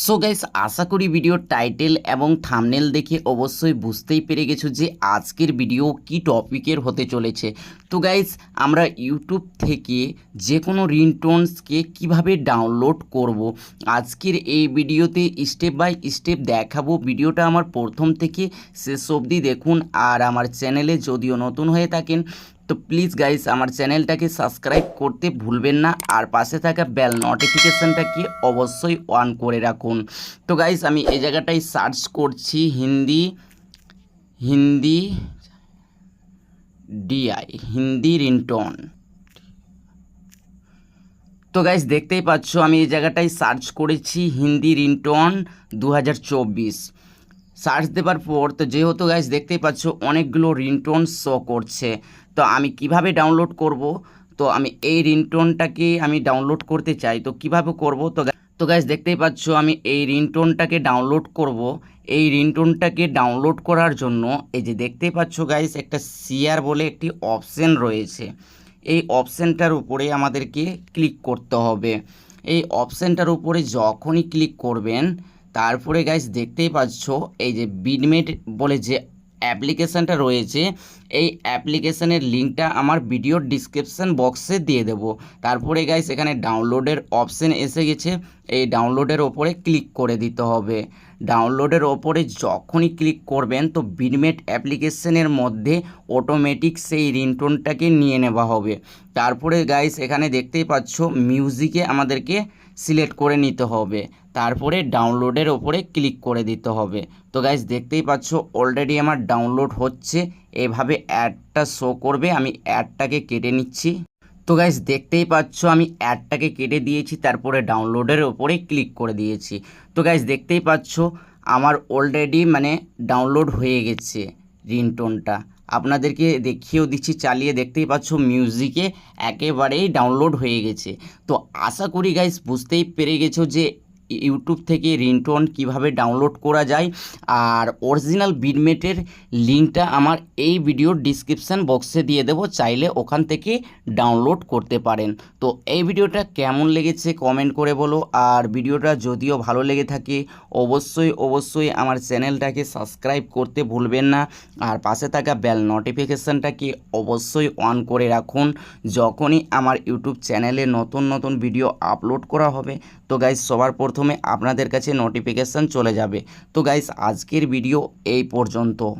So guys, আশা করি ভিডিওর title এবং থাম্বনেল দেখে অবশ্যই বুঝতেই পেরে গেছো যে আজকের ভিডিও কি টপিকের হতে চলেছে। তো গাইস, আমরা ইউটিউব থেকে যে কোনো রিংটোনসকে কিভাবে ডাউনলোড করব আজকের এই ভিডিওতে স্টেপ বাই স্টেপ দেখাবো। ভিডিওটা আমার প্রথম থেকে শেষ অবধি দেখুন। আর আমার চ্যানেলে যদিও নতুন হয়ে থাকেন তো প্লিজ গাইস আমার চ্যানেলটাকে সাবস্ক্রাইব করতে ভুলবেন না, আর পাশে থাকা বেল নোটিফিকেশানটাকে অবশ্যই অন করে রাখুন। তো গাইস, আমি এই জায়গাটায় সার্চ করছি হিন্দি হিন্দি ডিআই হিন্দি রিংটোন। তো গাইস দেখতেই পাচ্ছ আমি এই জায়গাটায় সার্চ করেছি হিন্দি রিংটোন 2024। সার্চ দেওয়ার পর তো যেহেতু গাইস দেখতেই পাচ্ছ অনেকগুলো রিংটোন শো করছে। তো আমি কিভাবে ডাউনলোড করব, তো আমি এই রিংটোনটাকে আমি ডাউনলোড করতে চাই, তো কিভাবে করব। তো গাইস দেখতেই পাচ্ছ আমি এই রিংটোনটাকে ডাউনলোড করব। এই রিংটোনটাকে ডাউনলোড করার জন্য এই যে দেখতেই পাচ্ছ গাইস একটা শেয়ার বলে একটি অপশন রয়েছে। এই অপশানটার উপরে আমাদেরকে ক্লিক করতে হবে। এই অপশানটার উপরে যখনই ক্লিক করবেন তারপরে গাইস দেখতেই পাচ্ছ এই যে বিটমেট বলে যে অ্যাপ্লিকেশানটা রয়েছে, এই অ্যাপ্লিকেশানের লিঙ্কটা আমার ভিডিওর ডিসক্রিপশান বক্সে দিয়ে দেব। তারপরে গাইস এখানে ডাউনলোডের অপশান এসে গেছে, এই ডাউনলোডের ওপরে ক্লিক করে দিতে হবে। ডাউনলোডের ওপরে যখনই ক্লিক করবেন তো বিটমেট অ্যাপ্লিকেশনের মধ্যে অটোমেটিক সেই রিংটোনটাকে নিয়ে নেওয়া হবে। তারপরে গাইস এখানে দেখতেই পাচ্ছ মিউজিকে আমাদেরকে সিলেক্ট করে নিতে হবে, তারপরে ডাউনলোডের ওপরে ক্লিক করে দিতে হবে। তো গাইস দেখতেই পাচ্ছ অলরেডি আমার ডাউনলোড হচ্ছে, এভাবে অ্যাডটা শো করবে। আমি অ্যাডটাকে কেটে নিচ্ছি। তো গাইস দেখতেই পাচ্ছ আমি অ্যাডটাকে কেটে দিয়েছি, তারপরে ডাউনলোডের ওপরে ক্লিক করে দিয়েছি। তো গাইস দেখতেই পাচ্ছ আমার অলরেডি ডাউনলোড হয়ে গেছে রিংটোনটা। আপনাদেরকে দেখিয়েও দিচ্ছি চালিয়ে, দেখতেই পাচ্ছ মিউজিকে একেবারেই ডাউনলোড হয়ে গেছে। তো আশা করি গাইস বুঝতেই পেরে গেছো যে ইউটিউব থেকে রিংটোন কিভাবে ডাউনলোড করা যায়। আর অরিজিনাল বিটমেটের লিঙ্কটা আমার এই ভিডিওর ডিসক্রিপশান বক্সে দিয়ে দেবো, চাইলে ওখান থেকে ডাউনলোড করতে পারেন। তো এই ভিডিওটা কেমন লেগেছে কমেন্ট করে বলো। আর ভিডিওটা যদিও ভালো লেগে থাকে অবশ্যই আমার চ্যানেলটাকে সাবস্ক্রাইব করতে ভুলবেন না, আর পাশে থাকা বেল নোটিফিকেশানটাকে অবশ্যই অন করে রাখুন। যখনই আমার ইউটিউব চ্যানেলে নতুন ভিডিও আপলোড করা হবে তো গাইস সবার প্রথমে আপনাদের কাছে নোটিফিকেশান চলে যাবে। তো গাইস আজকের ভিডিও এই পর্যন্ত।